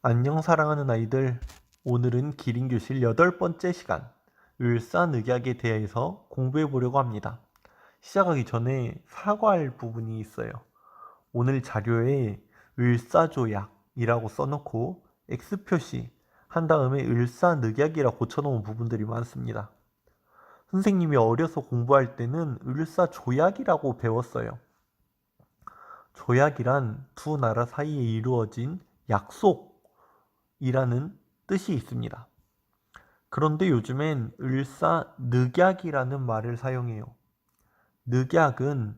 안녕 사랑하는 아이들. 오늘은 기린교실 8번째 시간 을사늑약에 대해서 공부해 보려고 합니다. 시작하기 전에 사과할 부분이 있어요. 오늘 자료에 을사조약이라고 써놓고 X표시 한 다음에 을사늑약이라 고쳐놓은 부분들이 많습니다. 선생님이 어려서 공부할 때는 을사조약이라고 배웠어요. 조약이란 두 나라 사이에 이루어진 약속이라는 뜻이 있습니다. 그런데 요즘엔 을사늑약이라는 말을 사용해요. 늑약은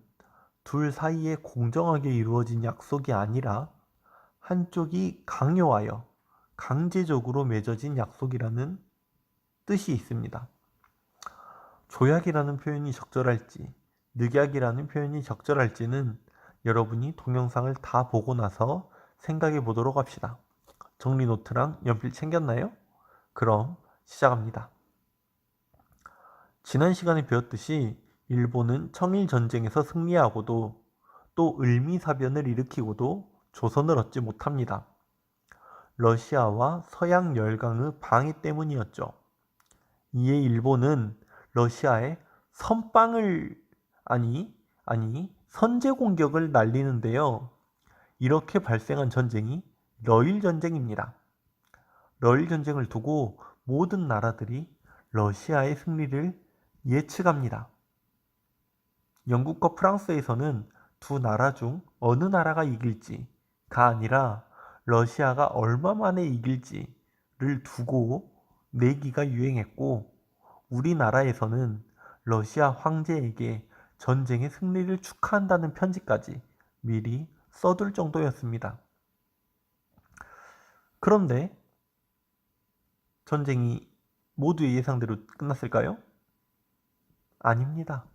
둘 사이에 공정하게 이루어진 약속이 아니라 한쪽이 강요하여 강제적으로 맺어진 약속이라는 뜻이 있습니다. 조약이라는 표현이 적절할지, 늑약이라는 표현이 적절할지는 여러분이 동영상을 다 보고 나서 생각해 보도록 합시다. 정리 노트랑 연필 챙겼나요? 그럼 시작합니다. 지난 시간에 배웠듯이 일본은 청일전쟁에서 승리하고도 또 을미사변을 일으키고도 조선을 얻지 못합니다. 러시아와 서양 열강의 방해 때문이었죠. 이에 일본은 러시아에 선빵을 선제 공격을 날리는데요. 이렇게 발생한 전쟁이 러일 전쟁입니다. 러일 전쟁을 두고 모든 나라들이 러시아의 승리를 예측합니다. 영국과 프랑스에서는 두 나라 중 어느 나라가 이길지가 아니라 러시아가 얼마 만에 이길지를 두고 내기가 유행했고, 우리나라에서는 러시아 황제에게 전쟁의 승리를 축하한다는 편지까지 미리 써둘 정도였습니다. 그런데 전쟁이 모두의 예상대로 끝났을까요? 아닙니다.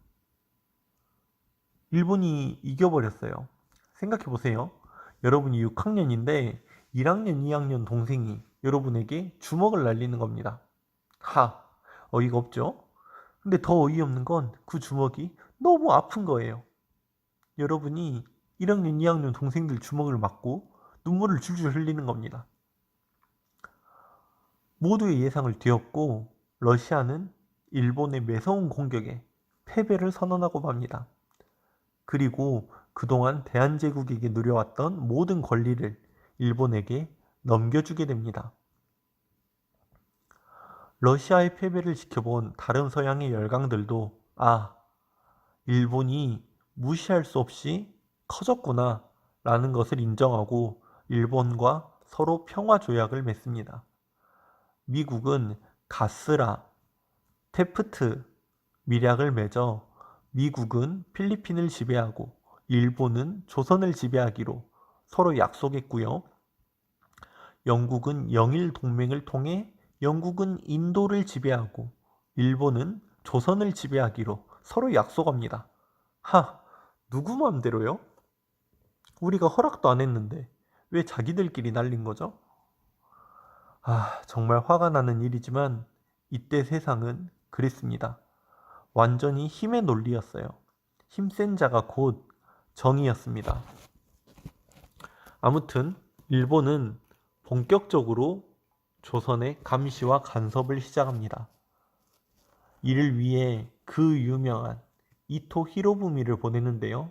일본이 이겨버렸어요. 생각해보세요. 여러분이 6학년인데 1학년, 2학년 동생이 여러분에게 주먹을 날리는 겁니다. 어이가 없죠? 근데 더 어이없는 건 그 주먹이 너무 아픈 거예요. 여러분이 1학년, 2학년 동생들 주먹을 맞고 눈물을 줄줄 흘리는 겁니다. 모두의 예상을 뒤엎고 러시아는 일본의 매서운 공격에 패배를 선언하고 맙니다. 그리고 그동안 대한제국에게 누려왔던 모든 권리를 일본에게 넘겨주게 됩니다. 러시아의 패배를 지켜본 다른 서양의 열강들도 일본이 무시할 수 없이 커졌구나 라는 것을 인정하고 일본과 서로 평화조약을 맺습니다. 미국은 가스라, 테프트 밀약을 맺어 미국은 필리핀을 지배하고 일본은 조선을 지배하기로 서로 약속했고요. 영국은 영일 동맹을 통해 영국은 인도를 지배하고 일본은 조선을 지배하기로 서로 약속합니다. 누구 마음대로요? 우리가 허락도 안 했는데 왜 자기들끼리 날린 거죠? 정말 화가 나는 일이지만 이때 세상은 그랬습니다. 완전히 힘의 논리였어요. 힘센 자가 곧 정의였습니다. 아무튼 일본은 본격적으로 조선의 감시와 간섭을 시작합니다. 이를 위해 그 유명한 이토 히로부미를 보내는데요.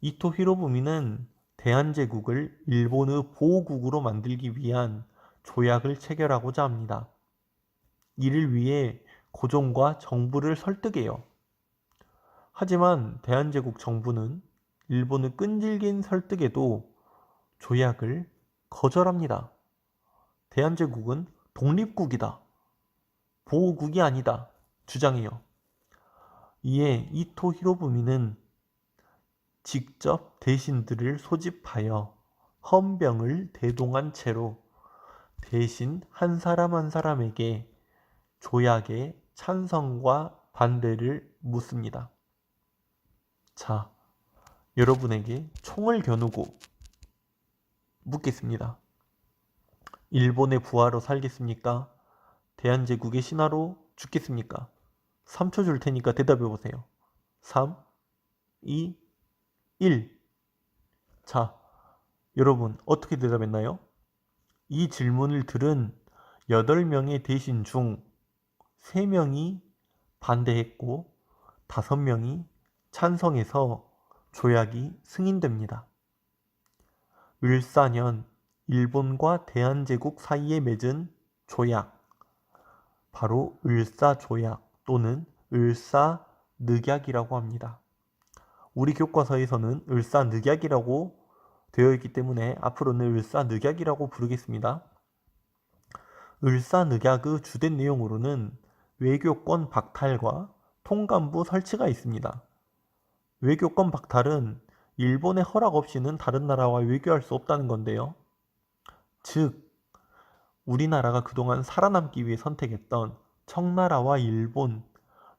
이토 히로부미는 대한제국을 일본의 보호국으로 만들기 위한 조약을 체결하고자 합니다. 이를 위해 고종과 정부를 설득해요. 하지만 대한제국 정부는 일본의 끈질긴 설득에도 조약을 거절합니다. 대한제국은 독립국이다, 보호국이 아니다 주장해요. 이에 이토 히로부미는 직접 대신들을 소집하여 헌병을 대동한 채로 대신 한 사람 한 사람에게 조약의 찬성과 반대를 묻습니다. 자, 여러분에게 총을 겨누고 묻겠습니다. 일본의 부하로 살겠습니까? 대한제국의 신하로 죽겠습니까? 3초 줄 테니까 대답해 보세요. 3, 2, 1. 자, 여러분 어떻게 대답했나요? 이 질문을 들은 8명의 대신 중 3명이 반대했고 5명이 찬성해서 조약이 승인됩니다. 을사년 일본과 대한제국 사이에 맺은 조약, 바로 을사조약 또는 을사늑약이라고 합니다. 우리 교과서에서는 을사늑약이라고 되어 있기 때문에 앞으로는 을사늑약이라고 부르겠습니다. 을사늑약의 주된 내용으로는 외교권 박탈과 통감부 설치가 있습니다. 외교권 박탈은 일본의 허락 없이는 다른 나라와 외교할 수 없다는 건데요. 즉, 우리나라가 그동안 살아남기 위해 선택했던 청나라와 일본,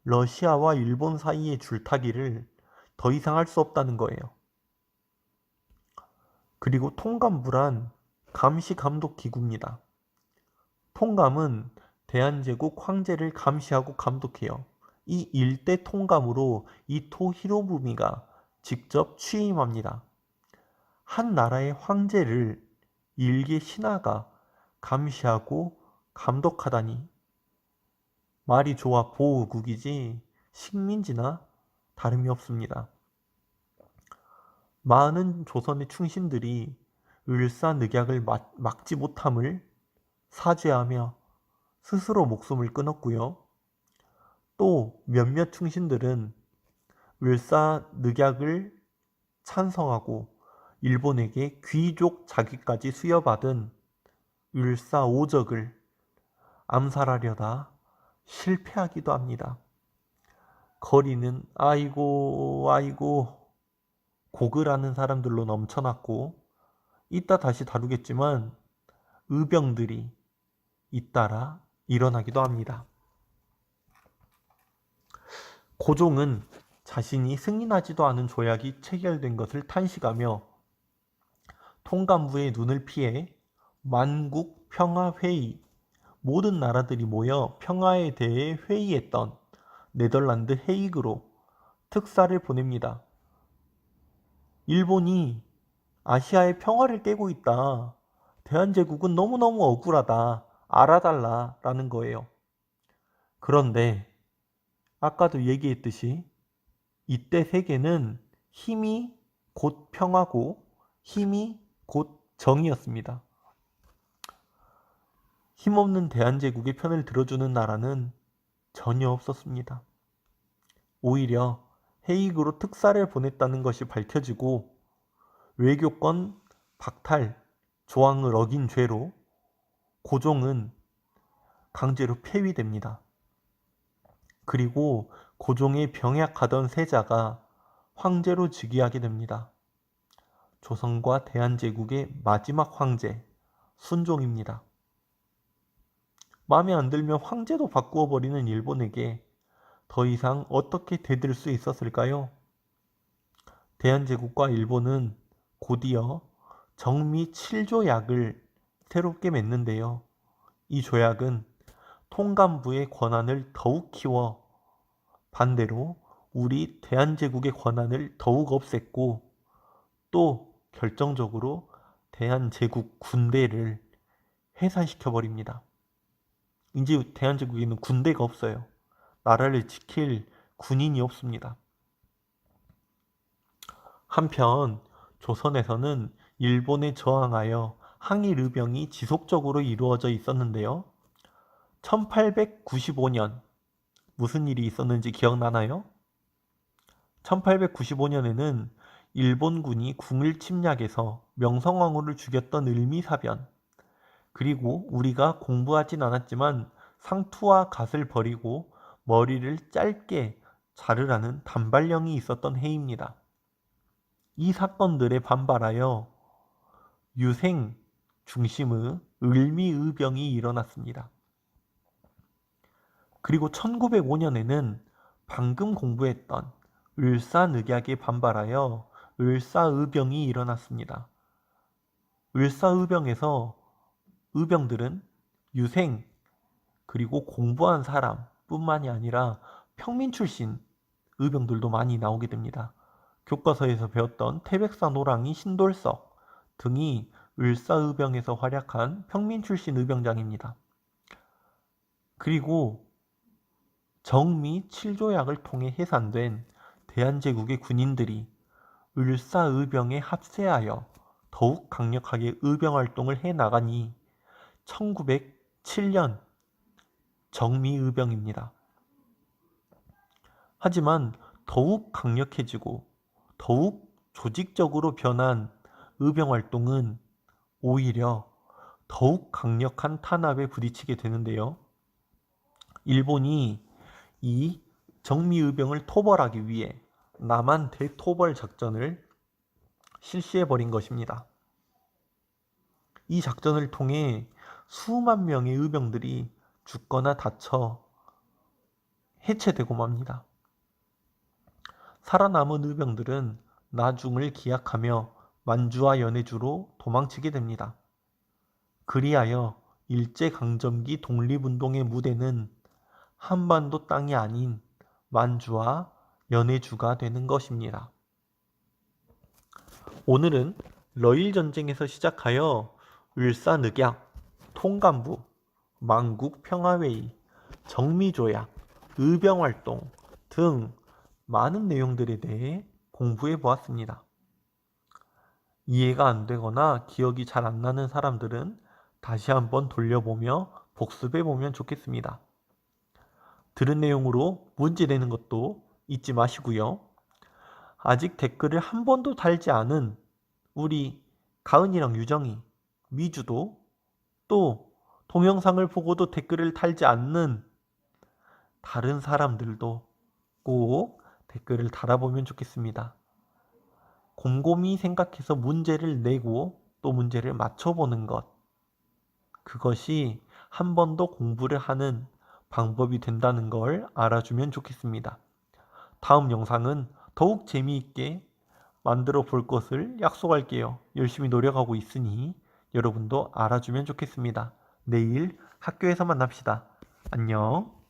러시아와 일본 사이의 줄타기를 더 이상 할 수 없다는 거예요. 그리고 통감부란 감시감독기구입니다. 통감은 대한제국 황제를 감시하고 감독해요. 이 일대 통감으로 이토 히로부미가 직접 취임합니다. 한 나라의 황제를 일개 신하가 감시하고 감독하다니, 말이 좋아 보호국이지 식민지나 다름이 없습니다. 많은 조선의 충신들이 을사늑약을 막지 못함을 사죄하며 스스로 목숨을 끊었고요. 또 몇몇 충신들은 을사늑약을 찬성하고 일본에게 귀족 자기까지 수여받은 을사오적을 암살하려다 실패하기도 합니다. 거리는 아이고 고글하는 사람들로 넘쳐났고, 이따 다시 다루겠지만 의병들이 잇따라 일어나기도 합니다. 고종은 자신이 승인하지도 않은 조약이 체결된 것을 탄식하며 통감부의 눈을 피해 만국평화회의, 모든 나라들이 모여 평화에 대해 회의했던 네덜란드 헤이그로 특사를 보냅니다. 일본이 아시아의 평화를 깨고 있다. 대한제국은 너무너무 억울하다. 알아달라 라는 거예요. 그런데 아까도 얘기했듯이 이때 세계는 힘이 곧 평화고 힘이 곧 정의였습니다. 힘없는 대한제국의 편을 들어주는 나라는 전혀 없었습니다. 오히려 헤이그로 특사를 보냈다는 것이 밝혀지고 외교권 박탈 조항을 어긴 죄로 고종은 강제로 폐위됩니다. 그리고 고종의 병약하던 세자가 황제로 즉위하게 됩니다. 조선과 대한제국의 마지막 황제 순종입니다. 마음에 안 들면 황제도 바꾸어 버리는 일본에게 더 이상 어떻게 대들 수 있었을까요? 대한제국과 일본은 곧이어 정미 7조약을 새롭게 맺는데요. 이 조약은 통감부의 권한을 더욱 키워 반대로 우리 대한제국의 권한을 더욱 없앴고, 또 결정적으로 대한제국 군대를 해산시켜버립니다. 이제 대한제국에는 군대가 없어요. 나라를 지킬 군인이 없습니다. 한편 조선에서는 일본에 저항하여 항일 의병이 지속적으로 이루어져 있었는데요. 1895년 무슨 일이 있었는지 기억나나요? 1895년에는 일본군이 궁을 침략해서 명성황후를 죽였던 을미사변, 그리고 우리가 공부하진 않았지만 상투와 갓을 버리고 머리를 짧게 자르라는 단발령이 있었던 해입니다. 이 사건들에 반발하여 유생 중심의 을미의병이 일어났습니다. 그리고 1905년에는 방금 공부했던 을사늑약에 반발하여 을사의병이 일어났습니다. 을사의병에서 의병들은 유생 그리고 공부한 사람 뿐만이 아니라 평민 출신 의병들도 많이 나오게 됩니다. 교과서에서 배웠던 태백산 호랑이 신돌석, 등이 을사의병에서 활약한 평민 출신 의병장입니다. 그리고 정미 7조약을 통해 해산된 대한제국의 군인들이 을사의병에 합세하여 더욱 강력하게 의병활동을 해나가니 1907년 정미의병입니다. 하지만 더욱 강력해지고 더욱 조직적으로 변한 의병활동은 오히려 더욱 강력한 탄압에 부딪히게 되는데요. 일본이 이 정미의병을 토벌하기 위해 남한 대토벌 작전을 실시해버린 것입니다. 이 작전을 통해 수만 명의 의병들이 죽거나 다쳐 해체되고 맙니다. 살아남은 의병들은 나중을 기약하며 만주와 연해주로 도망치게 됩니다. 그리하여 일제강점기 독립운동의 무대는 한반도 땅이 아닌 만주와 연해주가 되는 것입니다. 오늘은 러일전쟁에서 시작하여 을사늑약, 통감부, 만국평화회의, 정미조약, 의병활동 등 많은 내용들에 대해 공부해 보았습니다. 이해가 안 되거나 기억이 잘 안 나는 사람들은 다시 한번 돌려보며 복습해 보면 좋겠습니다. 들은 내용으로 문제 되는 것도 잊지 마시고요. 아직 댓글을 한 번도 달지 않은 우리 가은이랑 유정이, 미주도, 또 동영상을 보고도 댓글을 달지 않는 다른 사람들도 꼭 댓글을 달아보면 좋겠습니다. 곰곰이 생각해서 문제를 내고 또 문제를 맞춰보는 것, 그것이 한 번 더 공부를 하는 방법이 된다는 걸 알아주면 좋겠습니다. 다음 영상은 더욱 재미있게 만들어 볼 것을 약속할게요. 열심히 노력하고 있으니 여러분도 알아주면 좋겠습니다. 내일 학교에서 만납시다. 안녕.